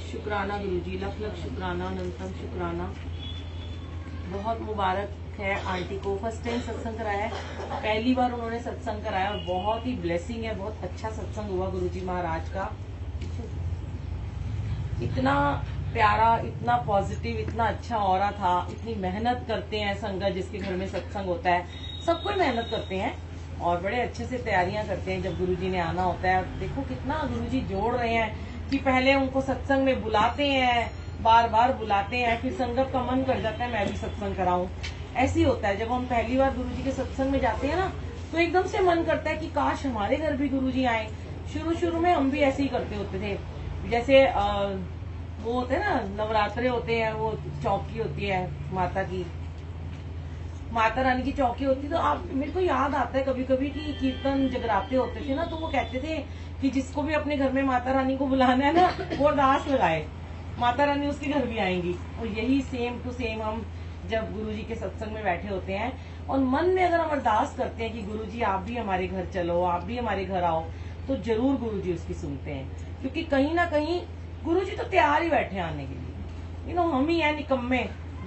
शुक्राना गुरुजी, लख लख शुक्राना, अनंतम शुक्राना। बहुत मुबारक है आंटी को, फर्स्ट टाइम सत्संग कराया है, पहली बार उन्होंने सत्संग कराया और बहुत ही ब्लेसिंग है, बहुत अच्छा सत्संग हुआ गुरुजी महाराज का। इतना प्यारा, इतना पॉजिटिव, इतना अच्छा ऑरा था। इतनी मेहनत करते हैं संगत जिसके घर में सत्संग होता है, सब कोई मेहनत करते हैं और बड़े अच्छे से तैयारियां करते हैं जब गुरुजी ने आना होता है। देखो कितना गुरुजी जोड़ रहे हैं कि पहले उनको सत्संग में बुलाते हैं, बार बार बुलाते हैं, फिर संगत का मन कर जाता है मैं भी सत्संग कराऊं। ऐसे ही होता है जब हम पहली बार गुरुजी के सत्संग में जाते हैं ना, तो एकदम से मन करता है कि काश हमारे घर भी गुरुजी आए। शुरू शुरू में हम भी ऐसे ही करते होते थे। जैसे वो होते हैं ना, नवरात्रे होते हैं, वो चौकी होती है माता की, माता रानी की चौकी होती, तो आप मेरे को याद आता है कभी कभी कि कीर्तन जगराते होते थे ना, तो वो कहते थे कि जिसको भी अपने घर में माता रानी को बुलाना है ना, वो अरदास लगाए, माता रानी उसके घर भी आएंगी। और यही सेम टू सेम हम जब गुरुजी के सत्संग में बैठे होते हैं और मन में अगर हम अरदास करते हैं कि गुरुजी आप भी हमारे घर चलो, आप भी हमारे घर आओ, तो जरूर गुरुजी उसकी सुनते हैं। क्योंकि कहीं ना कहीं गुरुजी तो तैयार ही बैठे आने के लिए। हम ही है निकम्मे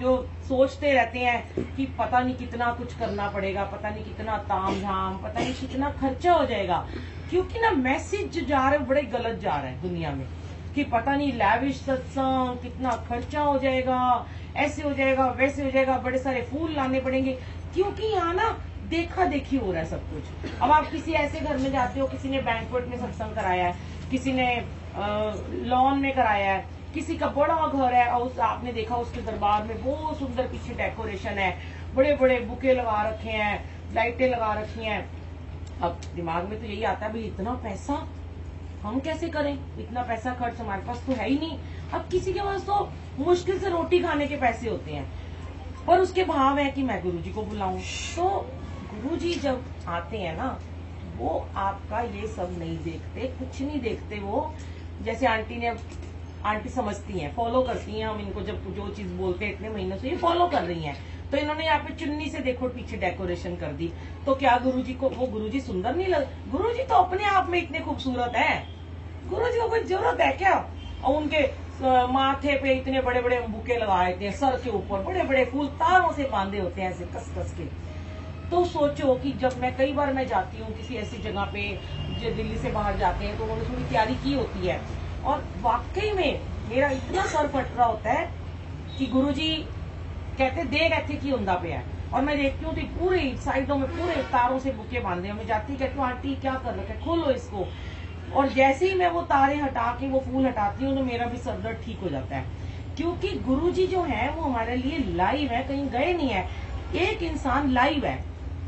जो सोचते रहते हैं कि पता नहीं कितना कुछ करना पड़ेगा, पता नहीं कितना ताम झाम, पता नहीं कितना खर्चा हो जाएगा। क्योंकि ना मैसेज जो जा रहे हैं बड़े गलत जा रहे हैं दुनिया में, कि पता नहीं लैविश सत्संग, कितना खर्चा हो जाएगा, ऐसे हो जाएगा, वैसे हो जाएगा, बड़े सारे फूल लाने पड़ेंगे। क्योंकि यहाँ ना देखा देखी हो रहा है सब कुछ। अब आप किसी ऐसे घर में जाते हो, किसी ने बैंक्वेट में सत्संग कराया है, किसी ने लॉन में कराया है, किसी का बड़ा घर है और आपने देखा उसके दरबार में बहुत सुंदर पीछे डेकोरेशन है, बड़े बड़े बुके लगा रखे हैं, लाइटें लगा रखी हैं। अब दिमाग में तो यही आता है भाई इतना पैसा हम कैसे करें, इतना पैसा खर्च हमारे पास तो है ही नहीं। अब किसी के पास तो मुश्किल से रोटी खाने के पैसे होते हैं, पर उसके भाव है कि मैं गुरुजी को बुलाऊं। तो गुरुजी जब आते हैं ना, वो आपका ये सब नहीं देखते, कुछ नहीं देखते। वो जैसे आंटी समझती हैं, फॉलो करती हैं, हम इनको जब जो चीज बोलते हैं इतने महीनों से ये फॉलो कर रही हैं। तो इन्होंने यहाँ पे चुन्नी से देखो पीछे डेकोरेशन कर दी, तो क्या गुरुजी को वो गुरुजी सुंदर नहीं लग? गुरुजी तो अपने आप में इतने खूबसूरत है, गुरुजी को कोई जरूरत है क्या? और उनके माथे पे इतने बड़े बड़े बुके लगाए थे, सर के ऊपर बड़े बड़े फूल तारों से बांधे होते हैं ऐसे कस कस के। तो सोचो कि जब मैं कई बार मैं जाती हूँ किसी ऐसी जगह पे, जो दिल्ली से बाहर जाते हैं, तो उन्होंने थोड़ी तैयारी की होती है और वाकई में मेरा इतना सर फट रहा होता है कि गुरुजी कहते देख ऐसे की उंदा पे है, और मैं देखती हूँ तो पूरे साइडों में पूरे तारों से बुके बांधे हैं। मैं जाती कहती हूँ आंटी क्या कर रखे, खोलो इसको। और जैसे ही मैं वो तारे हटा के वो फूल हटाती हूँ तो मेरा भी सर दर्द ठीक हो जाता है। क्योंकि गुरुजी जो है वो हमारे लिए लाइव है, कहीं गए नहीं है। एक इंसान लाइव है,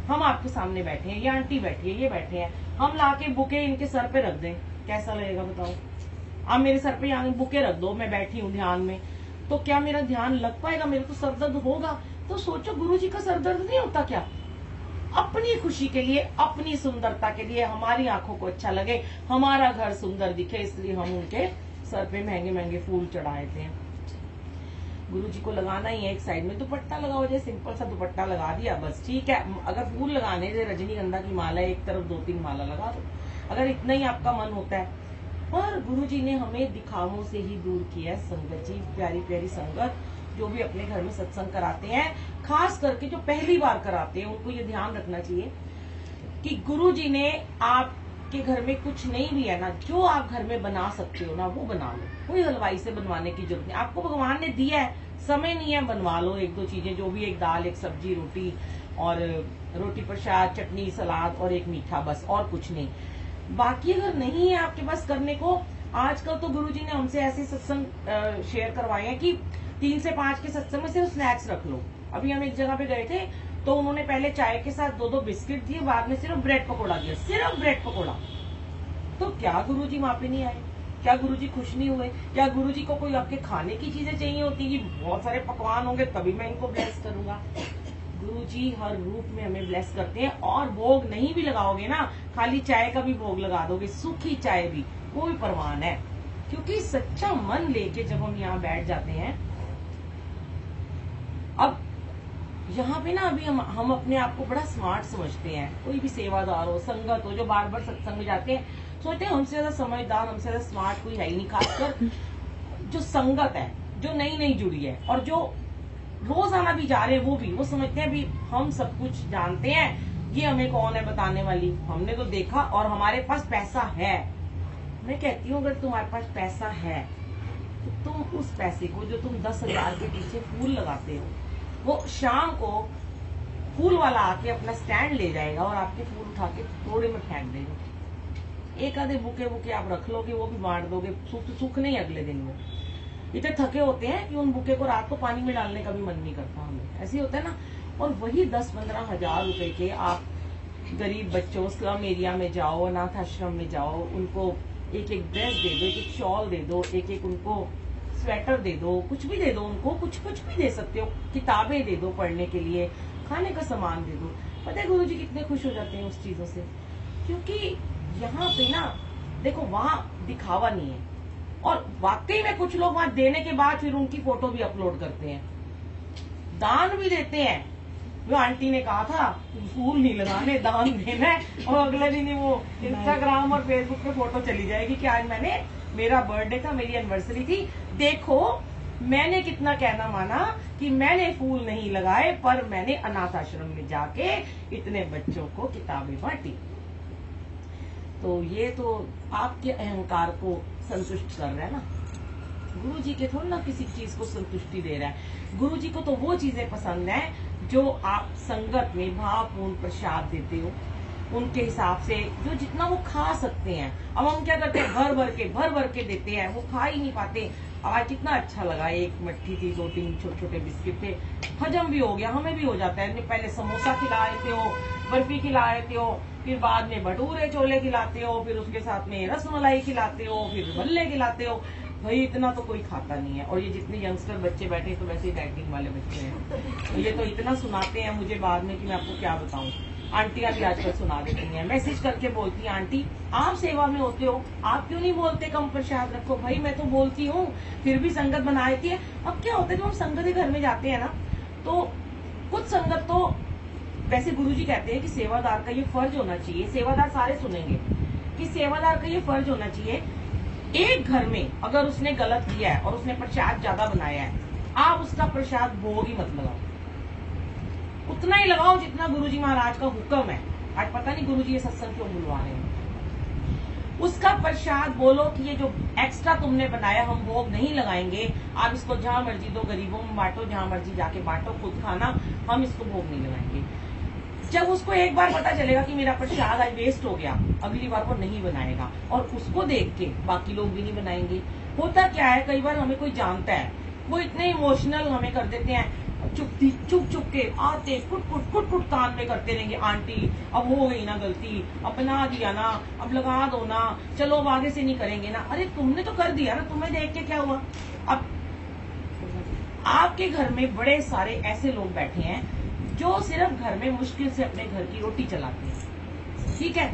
हम आपके सामने बैठे हैं, ये आंटी बैठी है, ये बैठे हैं, हम लाके बुके इनके सर पे रख दें, कैसा लगेगा बताओ? आप मेरे सर पे यहाँ बुके रख दो, मैं बैठी हूँ ध्यान में, तो क्या मेरा ध्यान लग पाएगा? मेरे को सर दर्द होगा। तो सोचो गुरुजी का सर दर्द नहीं होता क्या? अपनी खुशी के लिए, अपनी सुंदरता के लिए, हमारी आंखों को अच्छा लगे, हमारा घर सुंदर दिखे, इसलिए हम उनके सर पे महंगे महंगे फूल चढ़ाए थे। गुरुजी को लगाना ही है, एक साइड में दुपट्टा लगाओ, जैसे सिंपल सा दुपट्टा लगा दिया बस, ठीक है। अगर फूल लगाने जैसे रजनीगंधा की माला एक तरफ 2-3 माला लगा दो, अगर इतना ही आपका मन होता है। पर गुरुजी ने हमें दिखावों से ही दूर किया है। संगत जी, प्यारी प्यारी संगत जो भी अपने घर में सत्संग कराते हैं, खास करके जो पहली बार कराते हैं, उनको ये ध्यान रखना चाहिए कि गुरुजी ने आपके घर में कुछ नहीं भी है ना, जो आप घर में बना सकते हो ना वो बना लो। कोई हलवाई से बनवाने की जरूरत नहीं, आपको भगवान ने दिया है, समय नहीं है, बनवा लो 1-2 चीजें, जो भी, एक दाल, एक सब्जी, रोटी, और रोटी प्रसाद, चटनी, सलाद और एक मीठा, बस, और कुछ नहीं। बाकी अगर नहीं है आपके पास करने को, आजकल तो गुरुजी ने हमसे ऐसे सत्संग शेयर करवाए हैं कि 3 से 5 के सत्संग में सिर्फ स्नैक्स रख लो। अभी हम एक जगह पे गए थे तो उन्होंने पहले चाय के साथ 2-2 बिस्किट दिए, बाद में सिर्फ ब्रेड पकौड़ा दिया, सिर्फ ब्रेड पकौड़ा। तो क्या गुरुजी वहां पे नहीं आए? क्या गुरुजी खुश नहीं हुए? क्या गुरुजी को कोई आपके खाने की चीजें चाहिए होती कि बहुत सारे पकवान होंगे तभी मैं इनको ब्लेस करूंगा? गुरुजी हर रूप में हमें ब्लेस करते हैं। और भोग नहीं भी लगाओगे ना, खाली चाय का भी भोग लगा दोगे, सूखी चाय भी, वो भी परवान है। क्योंकि सच्चा मन लेके जब हम यहाँ बैठ जाते हैं, अब यहाँ पे ना अभी हम अपने आप को बड़ा स्मार्ट समझते हैं। कोई भी सेवादार हो, संगत हो, जो बार बार सत्संग में जाते हैं, सोचते हैं हमसे ज्यादा समझदार, हमसे ज्यादा स्मार्ट कोई है ही नहीं। खासकर जो संगत है, जो नई नई जुड़ी है और जो रोजाना भी जा रहे हैं, वो समझते हैं भी हम सब कुछ जानते हैं, ये हमें कौन है बताने वाली, हमने तो देखा और हमारे पास पैसा है। मैं कहती हूँ अगर तुम्हारे पास पैसा है तो तुम उस पैसे को, जो तुम 10,000 के पीछे फूल लगाते हो, वो शाम को फूल वाला आके अपना स्टैंड ले जाएगा और आपके फूल उठा के थोड़े में फेंक देगा। एक आधे बुके आप रख लोगे, वो भी बांट दोगे, सूख नहीं अगले दिन में। इतने थके होते हैं कि उन बुके को रात को पानी में डालने का भी मन नहीं करता हमें, ऐसे ही होता है ना। और वही 10-15 हजार रुपए के आप गरीब बच्चों, स्लम एरिया में जाओ, अनाथ आश्रम में जाओ, उनको एक एक ड्रेस दे दो, एक एक शॉल दे दो, एक एक उनको स्वेटर दे दो, कुछ भी दे दो उनको, कुछ भी दे सकते हो, किताबें दे दो पढ़ने के लिए, खाने का सामान दे दो। पता है गुरुजी कितने खुश हो जाते हैं उस चीजों से, क्योंकि यहाँ पे ना देखो वहां दिखावा नहीं है। और वाकई में कुछ लोग वहां देने के बाद फिर उनकी फोटो भी अपलोड करते हैं, दान भी देते हैं। जो आंटी ने कहा था फूल नहीं लगाने, दान देना है, और अगले दिन ही वो इंस्टाग्राम और फेसबुक पे फोटो चली जाएगी कि आज मेरा बर्थडे था, मेरी एनिवर्सरी थी, देखो मैंने कितना कहना माना कि मैंने फूल नहीं लगाए पर मैंने अनाथ आश्रम में जाके इतने बच्चों को किताबें बांटी। तो ये तो आपके अहंकार को संतुष्ट कर रहा है ना, गुरु जी के थोड़ा ना किसी चीज को संतुष्टि दे रहा है। गुरु जी को तो वो चीजें पसंद है जो आप संगत में भावपूर्ण प्रसाद देते हो, उनके हिसाब से जो जितना वो खा सकते हैं। अब हम क्या करते हैं, भर भर के देते हैं, वो खा ही नहीं पाते। आज कितना अच्छा लगा, एक मट्ठी थी, 2-3 छोटे छोटे बिस्किट थे, हजम भी हो गया, हमें भी हो जाता है। पहले समोसा खिलाए थे हो, बर्फी खिलाए थे हो, फिर बाद में भटूरे छोले खिलाते हो, फिर उसके साथ में रसमलाई खिलाते हो, फिर भल्ले खिलाते हो। भाई इतना तो कोई खाता नहीं है। और ये जितने यंगस्टर बच्चे बैठे तो वैसे ही डाइटिंग वाले बच्चे हैं, तो ये तो इतना सुनाते हैं मुझे बाद में कि मैं आपको क्या बताऊं। आंटियां भी आजकल सुना देती हैं, मैसेज करके बोलती हैं, आंटी आप सेवा में होते हो, आप क्यों नहीं बोलते कम प्रसाद रखो। भाई मैं तो बोलती हूँ, फिर भी संगत बना देती है। अब क्या होता है जब हम संगत के घर में जाते हैं ना, तो कुछ संगत तो वैसे गुरुजी कहते हैं कि सेवादार का ये फर्ज होना चाहिए, सेवादार सारे सुनेंगे कि सेवादार का ये फर्ज होना चाहिए, एक घर में अगर उसने गलत किया है और उसने प्रसाद ज्यादा बनाया है, आप उसका प्रसाद भोग ही मत लगाओ, उतना ही लगाओ जितना गुरुजी महाराज का हुक्म है। आज पता नहीं गुरुजी ये सत्संग क्यों बुलवा रहे हैं। उसका प्रसाद बोलो कि ये जो एक्स्ट्रा तुमने बनाया हम भोग नहीं लगाएंगे, आप इसको जहां मर्जी दो, गरीबों में बांटो, जहां मर्जी जाके बांटो, खुद खाना, हम इसको भोग नहीं लगाएंगे। जब उसको एक बार पता चलेगा कि मेरा प्रसाद आज वेस्ट हो गया, अगली बार वो नहीं बनाएगा, और उसको देख के बाकी लोग भी नहीं बनाएंगे। होता क्या है, कई बार हमें कोई जानता है, वो इतने इमोशनल हमें कर देते हैं, चुप के आते कुट कान में करते रहेंगे, आंटी अब हो गई ना गलती, अब बना दिया ना, अब लगा दो ना, चलो अब आगे से नहीं करेंगे ना। अरे तुमने तो कर दिया ना, तुम्हें देख के क्या हुआ। अब आपके घर में बड़े सारे ऐसे लोग बैठे हैं जो सिर्फ घर में मुश्किल से अपने घर की रोटी चलाते हैं, ठीक है।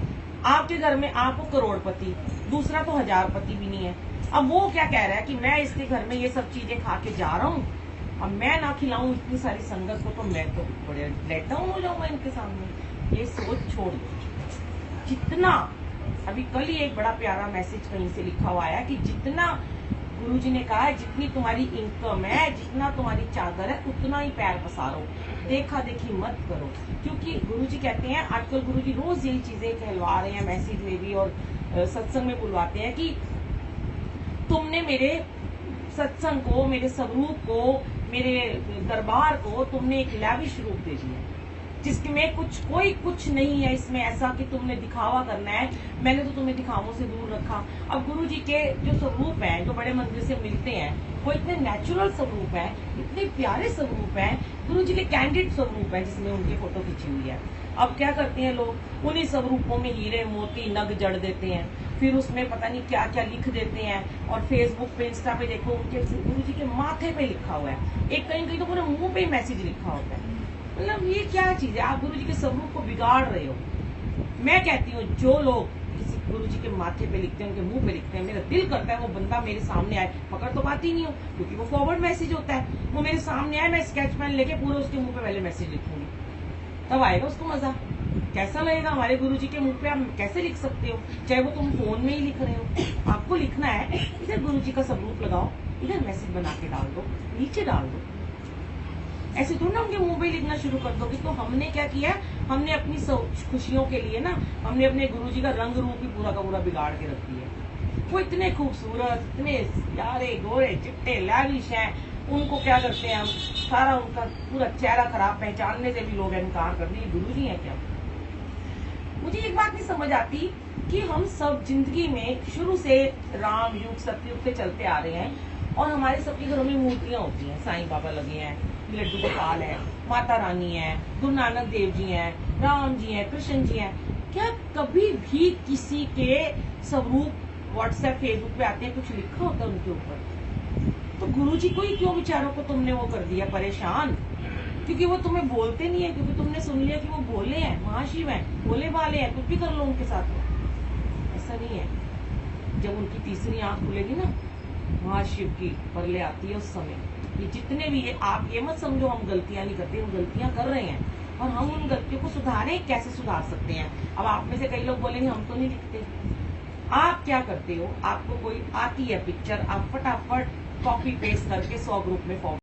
आपके घर में आपको करोड़पति, दूसरा तो हजारपति भी नहीं है। अब वो क्या कह रहा है कि मैं इसके घर में ये सब चीजें खा के जा रहा हूँ, अब मैं ना खिलाऊं इतनी सारी संगत को, तो मैं तो बड़े लेट डाउन हो जाऊंगा इनके सामने। ये सोच छोड़ दो। जितना अभी कल ही एक बड़ा प्यारा मैसेज कहीं से लिखा हुआ आया कि जितना गुरुजी ने कहा है, जितनी तुम्हारी इनकम है, जितना तुम्हारी चादर है, उतना ही पैर पसारो, देखा देखी मत करो। क्योंकि गुरुजी कहते हैं, आजकल गुरुजी रोज यही चीजें कहलवा रहे हैं, मैसेज में भी और सत्संग में बुलवाते हैं कि तुमने मेरे सत्संग को, मेरे स्वरूप को, मेरे दरबार को तुमने एक लैविश रूप दे दिया, जिसमें कोई कुछ नहीं है इसमें ऐसा कि तुमने दिखावा करना है। मैंने तो तुम्हें दिखावों से दूर रखा। अब गुरुजी के जो स्वरूप हैं, जो बड़े मंदिर से मिलते हैं, वो इतने नेचुरल स्वरूप है, इतने प्यारे स्वरूप है, गुरुजी के कैंडिड स्वरूप है जिसमें उनकी फोटो खींची हुई है। अब क्या करते हैं लोग, उन्हीं स्वरूपों में हीरे मोती नग जड़ देते हैं, फिर उसमें पता नहीं क्या क्या लिख देते हैं, और फेसबुक पे, इंस्टा पे देखो उनके गुरुजी के माथे पे लिखा हुआ है, एक कहीं तो पूरे मुंह पे ही मैसेज लिखा होता है। मतलब ये क्या चीज है, आप गुरुजी के स्वरूप को बिगाड़ रहे हो। मैं कहती हूँ जो लोग किसी गुरुजी के माथे पे लिखते हैं, उनके मुंह पे लिखते हैं, मेरा दिल करता है वो बंदा मेरे सामने आए, पकड़ तो पाती नहीं हूँ क्योंकि वो फॉरवर्ड मैसेज होता है, वो मेरे सामने आए, मैं स्केच पेन लेके पूरे उसके मुंह पे पहले मैसेज लिखूंगी, तब आएगा उसको मजा। कैसा लगेगा हमारे गुरुजी के मुंह पे, आप कैसे लिख सकते हो, चाहे वो तुम फोन में ही लिख रहे हो। आपको लिखना है इसे गुरुजी का स्वरूप लगाओ, इधर मैसेज बना के डाल दो, नीचे डाल दो। ऐसे थोड़ा ना उनके मुंह पे लिखना शुरू कर दोगे। तो हमने क्या किया, हमने अपनी खुशियों के लिए ना हमने अपने गुरुजी का रंग रूप ही पूरा का पूरा बिगाड़ के रख दिया। वो इतने खूबसूरत, इतने प्यारे, गोरे, चिट्टे, लैविश हैं, उनको क्या करते हैं हम, सारा उनका पूरा चेहरा खराब, पहचानने से भी लोग इनकार कर दिए गुरुजी है क्या। मुझे एक बात नहीं समझ आती कि हम सब जिंदगी में शुरू से राम युग सतयुग से चलते आ रहे हैं और हमारे सबके घरों में मूर्तियां होती हैं, साईं बाबा लगे हैं, लड्डू गोपाल है, माता रानी है, गुरु नानक देव जी हैं, राम जी हैं, कृष्ण जी हैं। क्या कभी भी किसी के स्वरूप व्हाट्सएप फेसबुक पे आते हैं कुछ लिखा होता है उनके ऊपर? तो गुरुजी को ही क्यों बेचारों को तुमने वो कर दिया परेशान? क्योंकि वो तुम्हें बोलते नहीं है, क्योंकि तुमने सुन लिया कि वो भोले हैं, महाशिव हैं, भोले भाले हैं, कुछ भी कर लो उनके साथ में। ऐसा नहीं है। जब उनकी तीसरी आंख खुलेगी ना, महाशिव की परले आती है, उस समय ये जितने भी है, आप ये मत समझो हम गलतियां नहीं करते, हम गलतियां कर रहे हैं और हम उन गलतियों को सुधारें। कैसे सुधार सकते हैं? अब आप में से कई लोग बोलेंगे हम तो नहीं लिखते। आप क्या करते हो, आपको कोई आती है पिक्चर, आप फटाफट कॉपी पेस्ट करके 100 ग्रुप में फॉर्म